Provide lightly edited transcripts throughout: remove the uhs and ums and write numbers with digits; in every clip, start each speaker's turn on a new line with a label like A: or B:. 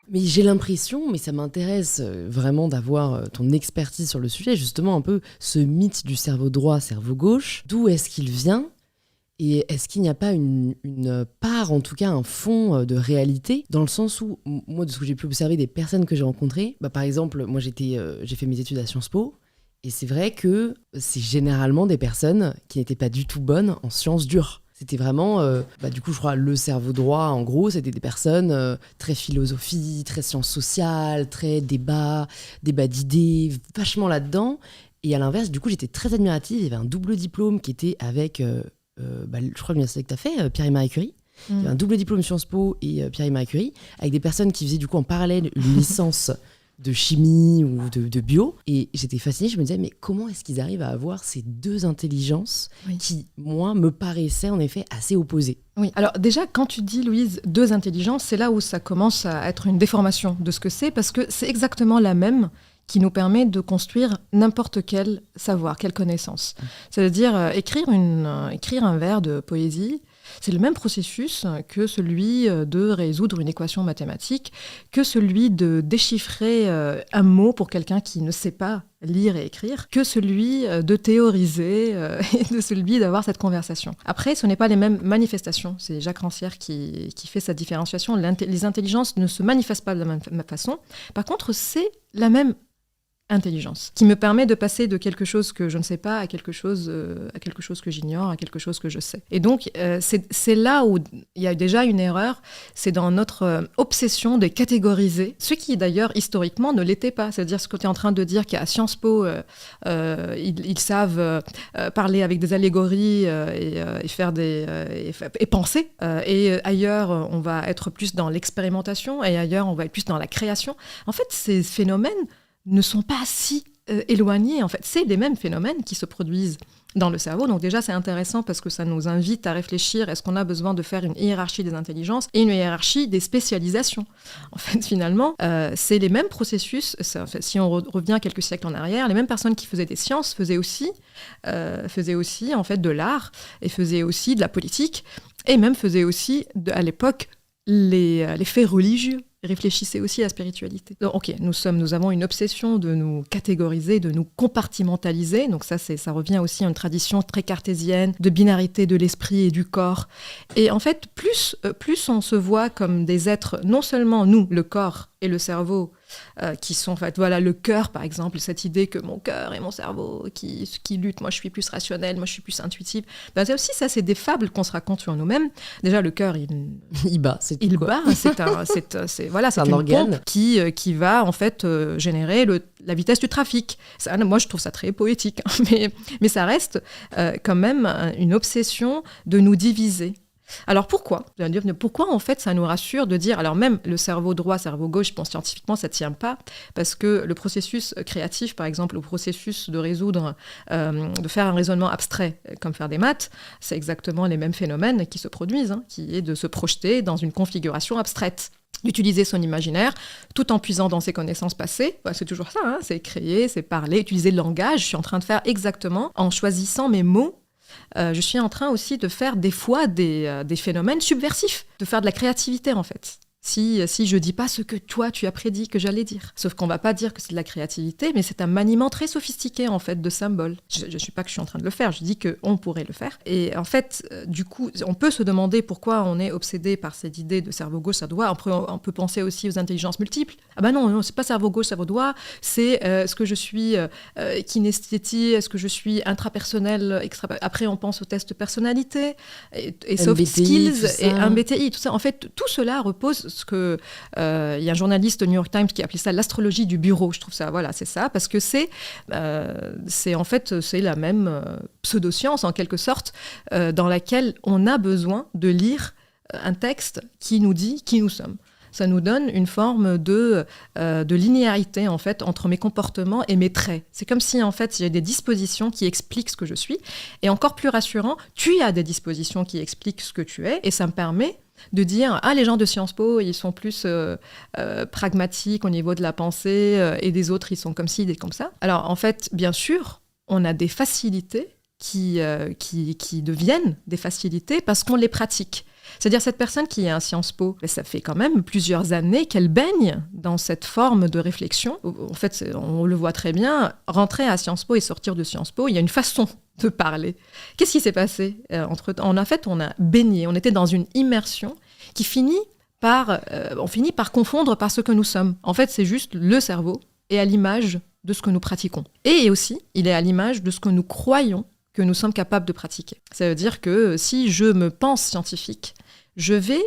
A: Mais j'ai l'impression, mais ça m'intéresse vraiment d'avoir ton expertise sur le sujet, justement un peu ce mythe du cerveau droit, cerveau gauche, d'où est-ce qu'il vient ? Et est-ce qu'il n'y a pas une part, en tout cas un fond de réalité, dans le sens où, moi, de ce que j'ai pu observer des personnes que j'ai rencontrées, par exemple, moi j'ai fait mes études à Sciences Po, et c'est vrai que c'est généralement des personnes qui n'étaient pas du tout bonnes en sciences dures. C'était vraiment, du coup, je crois, le cerveau droit, en gros, c'était des personnes très philosophie, très sciences sociales, très débat d'idées, vachement là-dedans. Et à l'inverse, du coup, j'étais très admirative. Il y avait un double diplôme qui était avec... je crois que l'université que tu as fait, Pierre et Marie Curie. Il y avait un double diplôme Sciences Po et Pierre et Marie Curie, avec des personnes qui faisaient du coup en parallèle une licence de chimie ou de bio. Et j'étais fascinée, je me disais, mais comment est-ce qu'ils arrivent à avoir ces deux intelligences qui, moi, me paraissaient en effet assez opposées ?
B: Oui, alors déjà, quand tu dis, Louise, deux intelligences, c'est là où ça commence à être une déformation de ce que c'est, parce que c'est exactement la même qui nous permet de construire n'importe quel savoir, quelle connaissance. C'est-à-dire écrire un vers de poésie, c'est le même processus que celui de résoudre une équation mathématique, que celui de déchiffrer un mot pour quelqu'un qui ne sait pas lire et écrire, que celui de théoriser et de celui d'avoir cette conversation. Après, ce n'est pas les mêmes manifestations. C'est Jacques Rancière qui fait sa différenciation. Les intelligences ne se manifestent pas de la même façon. Par contre, c'est la même intelligence, qui me permet de passer de quelque chose que je ne sais pas à quelque chose que j'ignore, à quelque chose que je sais. Et donc, c'est là où il y a déjà une erreur, c'est dans notre obsession de catégoriser, ce qui d'ailleurs historiquement ne l'était pas. C'est-à-dire ce que tu es en train de dire qu'à Sciences Po, ils savent parler avec des allégories et faire et penser. Et ailleurs, on va être plus dans l'expérimentation, et ailleurs, on va être plus dans la création. En fait, ces phénomènes ne sont pas si éloignés. En fait, c'est les mêmes phénomènes qui se produisent dans le cerveau. Donc déjà, c'est intéressant parce que ça nous invite à réfléchir, est-ce qu'on a besoin de faire une hiérarchie des intelligences et une hiérarchie des spécialisations ? En fait, finalement, c'est les mêmes processus. Si on revient quelques siècles en arrière, les mêmes personnes qui faisaient des sciences faisaient aussi en fait, de l'art et faisaient aussi de la politique et même faisaient aussi, à l'époque, les faits religieux. Réfléchissez aussi à la spiritualité. Donc, ok, nous avons une obsession de nous catégoriser, de nous compartimentaliser. Donc ça revient aussi à une tradition très cartésienne de binarité de l'esprit et du corps. Et en fait, plus on se voit comme des êtres, non seulement nous, le corps et le cerveau, qui sont en fait, voilà, le cœur par exemple, cette idée que mon cœur et mon cerveau qui luttent, moi je suis plus rationnelle, moi je suis plus intuitive. Ben, c'est aussi ça, c'est des fables qu'on se raconte sur nous-mêmes. Déjà le cœur
A: il bat, c'est tout, quoi.
B: C'est un une
A: organe
B: pompe qui va en fait générer la vitesse du trafic. Ça, moi je trouve ça très poétique, hein, mais ça reste quand même une obsession de nous diviser. Alors pourquoi ? Pourquoi en fait ça nous rassure de dire, alors même le cerveau droit, cerveau gauche, je pense scientifiquement ça ne tient pas, parce que le processus créatif par exemple, le processus de résoudre, de faire un raisonnement abstrait comme faire des maths, c'est exactement les mêmes phénomènes qui se produisent, hein, qui est de se projeter dans une configuration abstraite, d'utiliser son imaginaire tout en puisant dans ses connaissances passées. C'est toujours ça, hein, c'est créer, c'est parler, utiliser le langage. Je suis en train de faire exactement, en choisissant mes mots, je suis en train aussi de faire des fois des phénomènes subversifs, de faire de la créativité en fait. Si je dis pas ce que toi tu as prédit que j'allais dire. Sauf qu'on va pas dire que c'est de la créativité, mais c'est un maniement très sophistiqué en fait de symboles. Je suis pas que je suis en train de le faire, je dis qu'on pourrait le faire. Et en fait, du coup, on peut se demander pourquoi on est obsédé par cette idée de cerveau gauche, cerveau droit. On peut penser aussi aux intelligences multiples. Ah bah non, c'est pas cerveau gauche, cerveau droit, c'est est-ce que je suis kinesthésie, est-ce que je suis intrapersonnel, après on pense aux tests de personnalité et soft
A: MBTI,
B: skills et un MBTI, tout ça. En fait, tout cela repose ce que il y a un journaliste au New York Times qui a appelé ça l'astrologie du bureau. Je trouve ça, voilà, c'est ça, parce que c'est en fait c'est la même pseudo-science en quelque sorte dans laquelle on a besoin de lire un texte qui nous dit qui nous sommes. Ça nous donne une forme de linéarité en fait entre mes comportements et mes traits. C'est comme si en fait il y a des dispositions qui expliquent ce que je suis, et encore plus rassurant, tu as des dispositions qui expliquent ce que tu es, et ça me permet de dire « Ah, les gens de Sciences Po, ils sont plus pragmatiques au niveau de la pensée, et des autres, ils sont comme ci, des comme ça. » Alors, en fait, bien sûr, on a des facilités qui deviennent des facilités parce qu'on les pratique. C'est-à-dire cette personne qui est à Sciences Po, ça fait quand même plusieurs années qu'elle baigne dans cette forme de réflexion. En fait, on le voit très bien, rentrer à Sciences Po et sortir de Sciences Po, il y a une façon de parler. Qu'est-ce qui s'est passé entre-temps ? En fait, on a baigné, on était dans une immersion qui on finit par confondre par ce que nous sommes. En fait, c'est juste le cerveau est à l'image de ce que nous pratiquons. Et aussi, il est à l'image de ce que nous croyons que nous sommes capables de pratiquer. Ça veut dire que si je me pense scientifique, je vais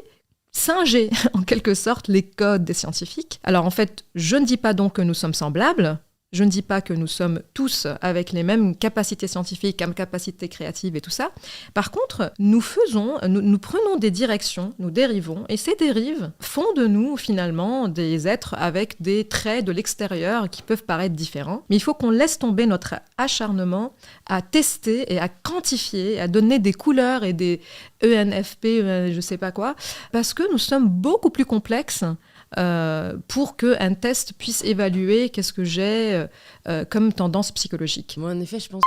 B: singer en quelque sorte les codes des scientifiques. Alors en fait, je ne dis pas donc que nous sommes semblables, je ne dis pas que nous sommes tous avec les mêmes capacités scientifiques, capacités créatives et tout ça. Par contre, nous prenons des directions, nous dérivons, et ces dérives font de nous finalement des êtres avec des traits de l'extérieur qui peuvent paraître différents. Mais il faut qu'on laisse tomber notre acharnement à tester et à quantifier, à donner des couleurs et des ENFP, je sais pas quoi, parce que nous sommes beaucoup plus complexes pour qu'un test puisse évaluer qu'est-ce que j'ai comme tendance psychologique.
A: Moi, en effet, je pense